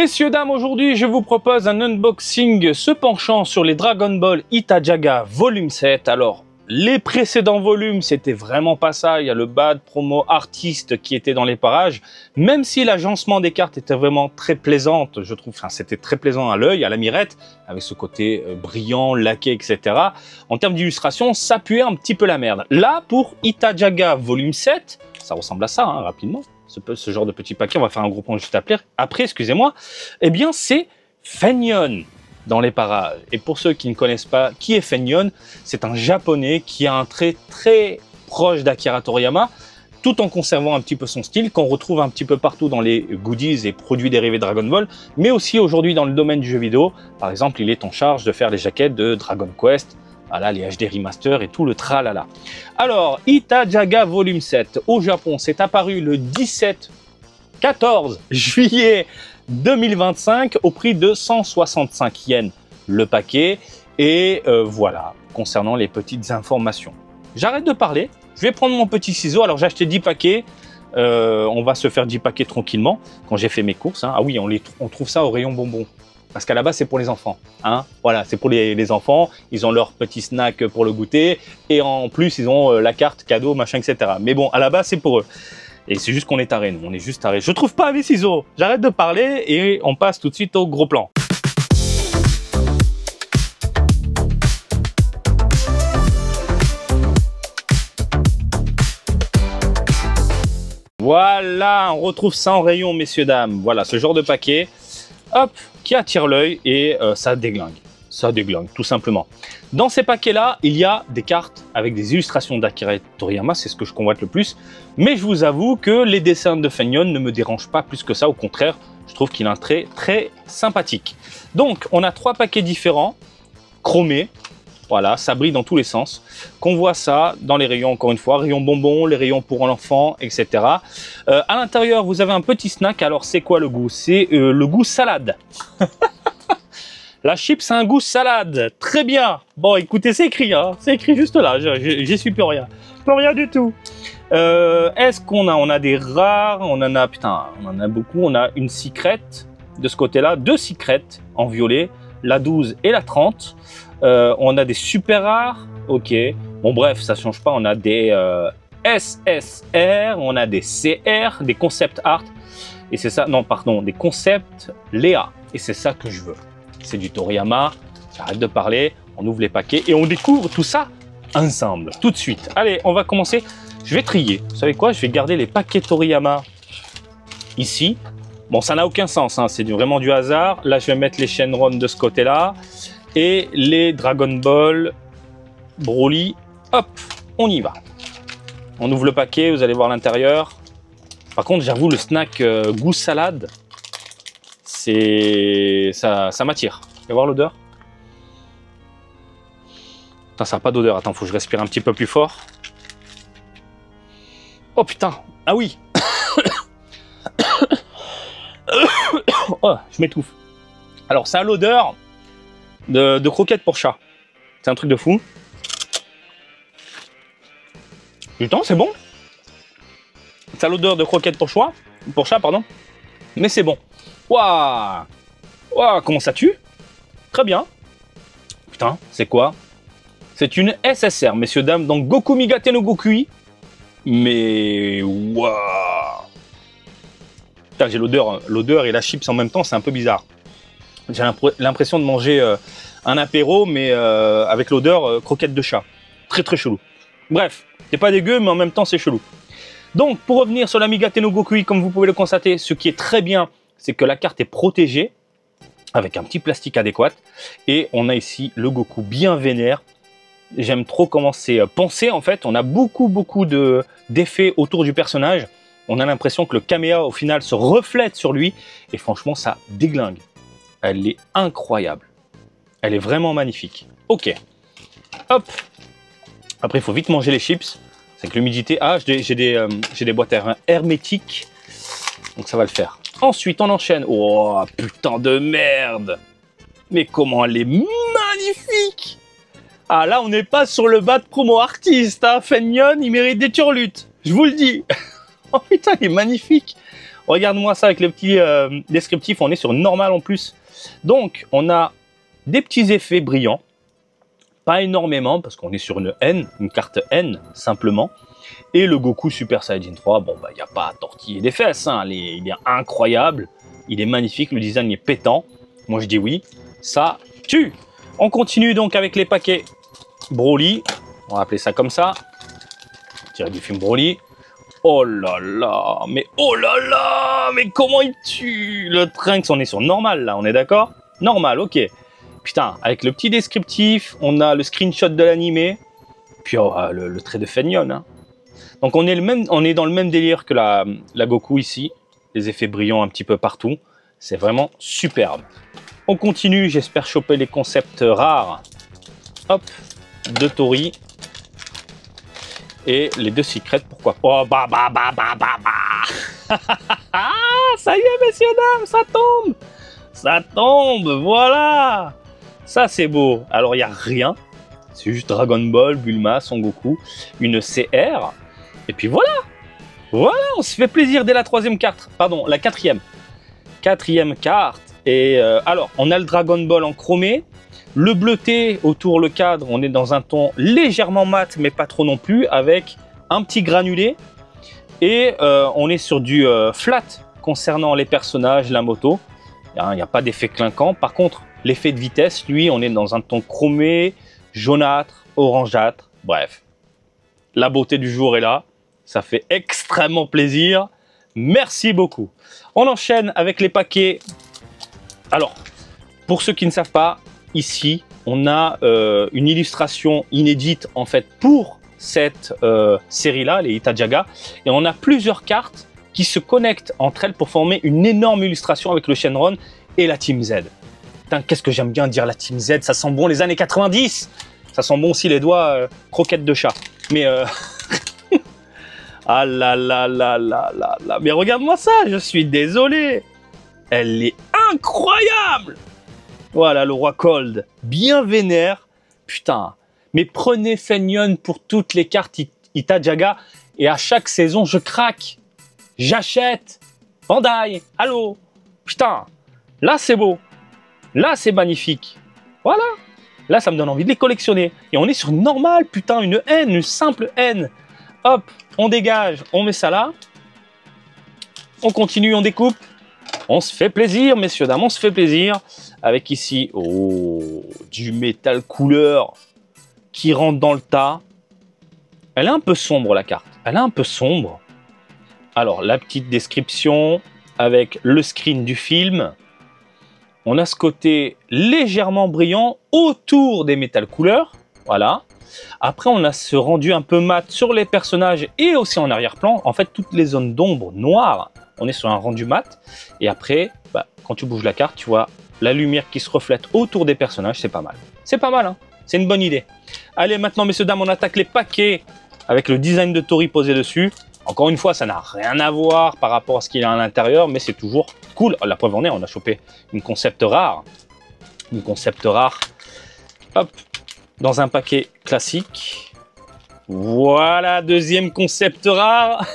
Messieurs, dames, aujourd'hui, je vous propose un unboxing se penchant sur les Dragon Ball Itajaga Volume 7. Alors, les précédents volumes, c'était vraiment pas ça. Il y a le bad promo artiste qui était dans les parages. Même si l'agencement des cartes était vraiment très plaisante, je trouve, enfin, c'était très plaisant à l'œil, à la mirette, avec ce côté brillant, laqué, etc. En termes d'illustration, ça puait un petit peu la merde. Là, pour Itajaga Volume 7, ça ressemble à ça, hein, rapidement. Ce genre de petit paquet, on va faire un gros point juste après, excusez-moi, eh bien c'est Fenyon dans les parages. Et pour ceux qui ne connaissent pas qui est Fenyon, c'est un japonais qui a un trait très proche d'Akira Toriyama, tout en conservant un petit peu son style, qu'on retrouve un petit peu partout dans les goodies et produits dérivés Dragon Ball, mais aussi aujourd'hui dans le domaine du jeu vidéo. Par exemple, il est en charge de faire les jaquettes de Dragon Quest, voilà, les HD Remaster et tout le tralala. Alors, Itajaga Volume 7 au Japon, c'est apparu le 14 juillet 2025 au prix de 165 yens le paquet. Et voilà, concernant les petites informations. J'arrête de parler, je vais prendre mon petit ciseau. Alors, j'ai acheté 10 paquets. On va se faire 10 paquets tranquillement quand j'ai fait mes courses. Hein. Ah oui, on trouve ça au rayon bonbons. Parce qu'à la base, c'est pour les enfants. Hein, voilà, c'est pour les enfants. Ils ont leur petit snack pour le goûter. Et en plus, ils ont la carte cadeau, machin, etc. Mais bon, à la base, c'est pour eux. Et c'est juste qu'on est tarés, nous. On est juste tarés. Je trouve pas mes ciseaux. J'arrête de parler et on passe tout de suite au gros plan. Voilà, on retrouve ça en rayon, messieurs, dames. Voilà, ce genre de paquet. Hop, qui attire l'œil et ça déglingue. Ça déglingue, tout simplement. Dans ces paquets-là, il y a des cartes avec des illustrations d'Akira Toriyama, c'est ce que je convoite le plus. Mais je vous avoue que les dessins de Fenyon ne me dérangent pas plus que ça. Au contraire, je trouve qu'il a un trait très sympathique. Donc, on a 3 paquets différents, chromés. Voilà, ça brille dans tous les sens. Qu'on voit ça dans les rayons, encore une fois, rayons bonbons, les rayons pour l'enfant, etc. À l'intérieur, vous avez un petit snack. Alors, c'est quoi le goût? C'est le goût salade. La chips a un goût salade. Très bien. Bon, écoutez, c'est écrit. Hein. C'est écrit juste là. J'y suis plus rien. Plus rien du tout. Est-ce qu'on a... On a des rares. On en a... Putain, on en a beaucoup. On a une secrète de ce côté-là. 2 secrètes en violet. La 12 et la 30. On a des super rares, ok. Bon bref, ça change pas. On a des SSR, on a des CR, des concept art. Et c'est ça, non pardon, des concepts Léa. Et c'est ça que je veux. C'est du Toriyama. J'arrête de parler. On ouvre les paquets et on découvre tout ça ensemble. Tout de suite. Allez, on va commencer. Je vais trier. Vous savez quoi? Je vais garder les paquets Toriyama ici. Bon, ça n'a aucun sens. Hein. C'est vraiment du hasard. Là, je vais mettre les Shenron de ce côté-là. Et les Dragon Ball Broly, hop, on y va. On ouvre le paquet, vous allez voir l'intérieur. Par contre, j'avoue, le snack goût salade, c'est ça m'attire. Vous allez voir l'odeur. Putain, ça n'a pas d'odeur. Attends, faut que je respire un petit peu plus fort. Oh putain, ah oui. Oh, je m'étouffe. Alors, ça a l'odeur de croquettes pour chat. C'est un truc de fou. Putain, c'est bon. Ça a l'odeur de croquettes pour chat, pardon. Mais c'est bon. Waouh. Waouh, comment ça tue. Très bien. Putain, c'est quoi? C'est une SSR, messieurs, dames, dans Goku Migate no Gokui. Mais waouh. Putain, j'ai l'odeur et la chips en même temps, c'est un peu bizarre. J'ai l'impression de manger un apéro, mais avec l'odeur croquette de chat. Très très chelou. Bref, c'est pas dégueu, mais en même temps c'est chelou. Donc, pour revenir sur la Migate no Gokui, comme vous pouvez le constater, ce qui est très bien, c'est que la carte est protégée avec un petit plastique adéquat. Et on a ici le Goku bien vénère. J'aime trop comment c'est pensé en fait. On a beaucoup d'effets autour du personnage. On a l'impression que le caméa au final se reflète sur lui. Et franchement, ça déglingue. Elle est incroyable. Elle est vraiment magnifique. Ok. Hop. Après, il faut vite manger les chips. C'est que l'humidité... Ah, j'ai des boîtes hermétiques. Donc, ça va le faire. Ensuite, on enchaîne. Oh, putain de merde. Mais comment elle est magnifique. Ah, là, on n'est pas sur le bas de promo artiste. Hein. Fenyon, il mérite des turlutes. Je vous le dis. Oh, putain, il est magnifique. Regarde-moi ça avec le petit descriptif, on est sur normal en plus. Donc, on a des petits effets brillants. Pas énormément, parce qu'on est sur une N, une carte N, simplement. Et le Goku Super Saiyajin 3, bon, bah, il n'y a pas à tortiller des fesses, hein. Il est incroyable, il est magnifique, le design est pétant. Moi, je dis oui, ça tue. On continue donc avec les paquets Broly, on va appeler ça comme ça. Tiré du film Broly. Oh là là, mais oh là là, mais comment il tue. Le Trunks, on est sur normal, là, on est d'accord? Normal, ok. Putain, avec le petit descriptif, on a le screenshot de l'animé, puis oh, le trait de Feignol. Hein. Donc on est dans le même délire que la Goku ici, les effets brillants un petit peu partout, c'est vraiment superbe. On continue, j'espère choper les concepts rares. Hop, de Tori. Et les deux secrets, pourquoi pas. Oh, ça y est, messieurs, dames, ça tombe. Ça tombe, voilà. Ça, c'est beau. Alors, il n'y a rien. C'est juste Dragon Ball, Bulma, Son Goku, une CR. Et puis voilà. Voilà, on se fait plaisir dès la troisième carte. Pardon, la quatrième. Quatrième carte. Et alors, on a le Dragon Ball en chromé. Le bleuté autour le cadre, on est dans un ton légèrement mat, mais pas trop non plus, avec un petit granulé. Et on est sur du flat concernant les personnages, la moto. Il n'y a pas d'effet clinquant. Par contre, l'effet de vitesse, lui, on est dans un ton chromé, jaunâtre, orangeâtre. Bref, la beauté du jour est là. Ça fait extrêmement plaisir. Merci beaucoup. On enchaîne avec les paquets. Alors, pour ceux qui ne savent pas, ici, on a une illustration inédite en fait pour cette série-là, les Itajaga, et on a plusieurs cartes qui se connectent entre elles pour former une énorme illustration avec le Shenron et la Team Z. Putain, qu'est-ce que j'aime bien dire la Team Z, ça sent bon les années 90. Ça sent bon aussi les doigts croquettes de chat. Mais ah là là là là là là, mais regarde-moi ça, je suis désolé. Elle est incroyable. Voilà, le roi Cold, bien vénère. Putain, mais prenez Feignol pour toutes les cartes Itajaga et à chaque saison, je craque. J'achète. Bandai, allô. Putain, là c'est beau. Là c'est magnifique. Voilà. Là, ça me donne envie de les collectionner. Et on est sur normal, putain, une N, une simple N. Hop, on dégage, on met ça là. On continue, on découpe. On se fait plaisir, messieurs, dames, on se fait plaisir. Avec ici, oh, du métal couleur qui rentre dans le tas. Elle est un peu sombre, la carte. Elle est un peu sombre. Alors, la petite description avec le screen du film. On a ce côté légèrement brillant autour des métal couleurs. Voilà. Après, on a ce rendu un peu mat sur les personnages et aussi en arrière-plan. En fait, toutes les zones d'ombre noires, on est sur un rendu mat. Et après, bah, quand tu bouges la carte, tu vois la lumière qui se reflète autour des personnages. C'est pas mal. C'est pas mal, hein. C'est une bonne idée. Allez, maintenant, messieurs, dames, on attaque les paquets avec le design de Tori posé dessus. Encore une fois, ça n'a rien à voir par rapport à ce qu'il y a à l'intérieur, mais c'est toujours cool. La preuve en est, on a chopé une concept rare. Une concept rare. Hop, dans un paquet classique. Voilà, deuxième concept rare.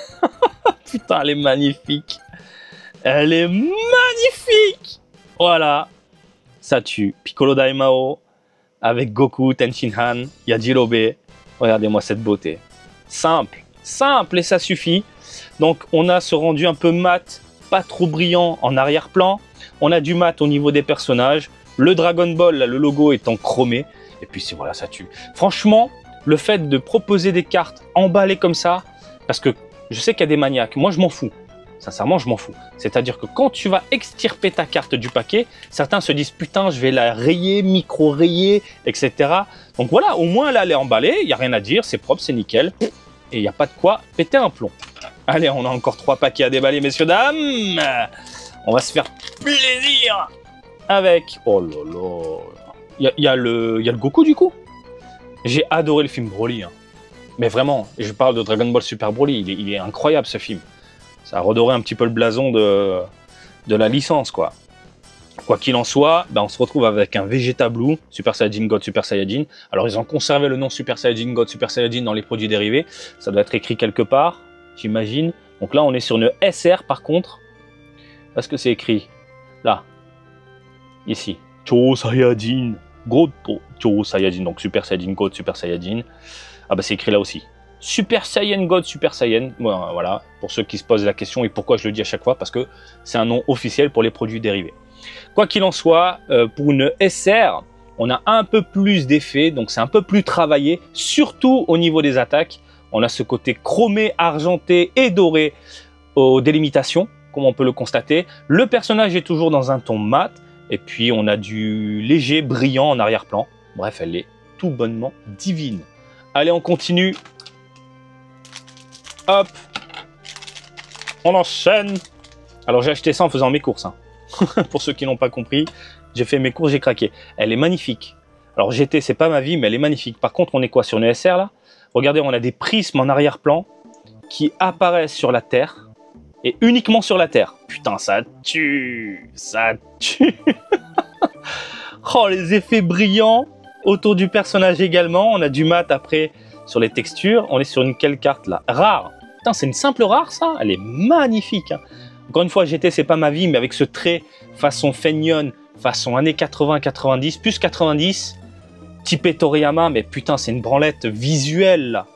Putain, elle est magnifique. Elle est magnifique. Voilà, ça tue. Piccolo Daimao avec Goku, Tenshinhan, Yajirobe. Regardez-moi cette beauté. Simple. Simple et ça suffit. Donc on a ce rendu un peu mat, pas trop brillant en arrière-plan. On a du mat au niveau des personnages. Le Dragon Ball, là, le logo est en chromé. Et puis voilà, ça tue. Franchement, le fait de proposer des cartes emballées comme ça, parce que je sais qu'il y a des maniaques. Moi, je m'en fous. Sincèrement, je m'en fous. C'est-à-dire que quand tu vas extirper ta carte du paquet, certains se disent « Putain, je vais la rayer, micro-rayer, etc. » Donc voilà, au moins, là, elle est emballée. Il n'y a rien à dire. C'est propre, c'est nickel. Et il n'y a pas de quoi péter un plomb. Allez, on a encore 3 paquets à déballer, messieurs, dames. On va se faire plaisir avec... Oh là là. Il y a le Goku, du coup. J'ai adoré le film Broly. Hein. Mais vraiment, je parle de Dragon Ball Super Broly. Il est incroyable, ce film. Ça a redoré un petit peu le blason de la licence, quoi. Quoi qu'il en soit, ben on se retrouve avec un Vegeta Blue, Super Saiyajin God, Super Saiyajin. Alors, ils ont conservé le nom Super Saiyajin God, Super Saiyajin dans les produits dérivés. Ça doit être écrit quelque part, j'imagine. Donc là, on est sur une SR, par contre. Parce que c'est écrit là, ici. Cho Saiyajin Goto. Cho Saiyajin, donc Super Saiyajin God, Super Saiyajin. Ah bah c'est écrit là aussi. Super Saiyan God, Super Saiyan. Bon, voilà, pour ceux qui se posent la question et pourquoi je le dis à chaque fois, parce que c'est un nom officiel pour les produits dérivés. Quoi qu'il en soit, pour une SR, on a un peu plus d'effet, donc c'est un peu plus travaillé, surtout au niveau des attaques. On a ce côté chromé, argenté et doré aux délimitations, comme on peut le constater. Le personnage est toujours dans un ton mat, et puis on a du léger brillant en arrière-plan. Bref, elle est tout bonnement divine. Allez, on continue. Hop, on enchaîne. Alors j'ai acheté ça en faisant mes courses. Hein. Pour ceux qui n'ont pas compris, j'ai fait mes courses, j'ai craqué. Elle est magnifique. Alors GT, c'est pas ma vie, mais elle est magnifique. Par contre, on est quoi sur une SR là? Regardez, on a des prismes en arrière-plan qui apparaissent sur la Terre et uniquement sur la Terre. Putain, ça tue, ça tue. Oh, les effets brillants autour du personnage également. On a du mat après. Sur les textures, on est sur une quelle carte là? Rare. Putain, c'est une simple rare ça. Elle est magnifique. Hein. Encore une fois, GT, c'est pas ma vie, mais avec ce trait façon Feignone, façon années 80-90, plus 90, typé Toriyama, mais putain, c'est une branlette visuelle là.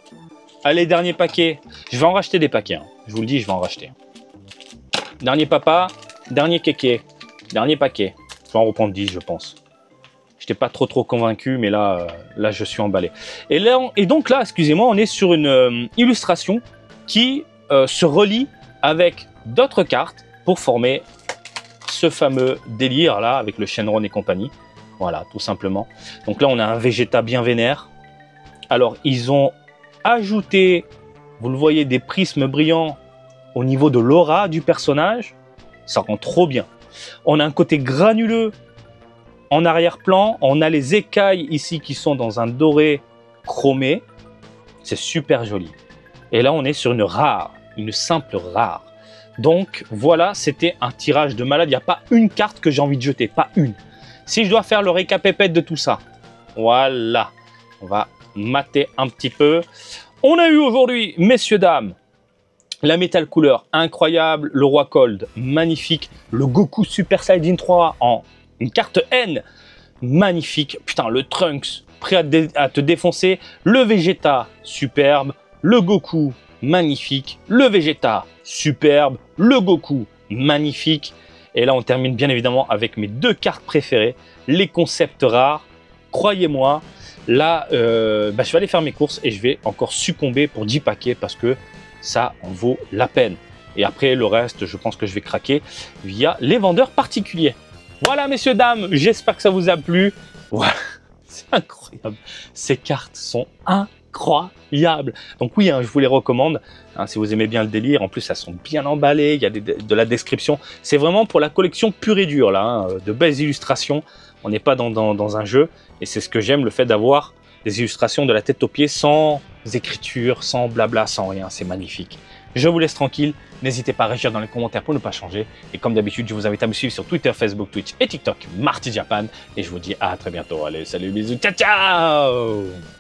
Allez, dernier paquet. Je vais en racheter des paquets. Hein. Je vous le dis, je vais en racheter. Dernier papa, dernier kéké, dernier paquet. Je vais en reprendre 10, je pense. J'étais pas trop convaincu, mais là, là je suis emballé. Et donc là, excusez-moi, on est sur une illustration qui se relie avec d'autres cartes pour former ce fameux délire là avec le Shenron et compagnie. Voilà, tout simplement. Donc là, on a un Vegeta bien vénère. Alors, ils ont ajouté, vous le voyez, des prismes brillants au niveau de l'aura du personnage. Ça rend trop bien. On a un côté granuleux en arrière-plan, on a les écailles ici qui sont dans un doré chromé. C'est super joli. Et là, on est sur une rare, une simple rare. Donc voilà, c'était un tirage de malade. Il n'y a pas une carte que j'ai envie de jeter, pas une. Si je dois faire le récapépète de tout ça, voilà. On va mater un petit peu. On a eu aujourd'hui, messieurs, dames, la Metal Cooler, incroyable. Le Roi Cold, magnifique. Le Goku Super Saiyajin 3 en une carte N, magnifique. Putain, le Trunks, prêt à te défoncer. Le Vegeta, superbe. Le Goku, magnifique. Le Vegeta, superbe. Le Goku, magnifique. Et là, on termine bien évidemment avec mes deux cartes préférées, les concepts rares. Croyez-moi, là, je vais aller faire mes courses et je vais encore succomber pour 10 paquets parce que ça en vaut la peine. Et après, le reste, je pense que je vais craquer via les vendeurs particuliers. Voilà, messieurs, dames, j'espère que ça vous a plu. Voilà, c'est incroyable. Ces cartes sont incroyables. Donc oui, hein, je vous les recommande. Hein, si vous aimez bien le délire, en plus, elles sont bien emballées. Il y a de la description. C'est vraiment pour la collection pure et dure, là, hein, de belles illustrations. On n'est pas dans un jeu. Et c'est ce que j'aime, le fait d'avoir des illustrations de la tête aux pieds, sans écriture, sans blabla, sans rien. C'est magnifique. Je vous laisse tranquille. N'hésitez pas à réagir dans les commentaires pour ne pas changer. Et comme d'habitude, je vous invite à me suivre sur Twitter, Facebook, Twitch et TikTok, Marty Japan. Et je vous dis à très bientôt. Allez, salut, bisous, ciao, ciao!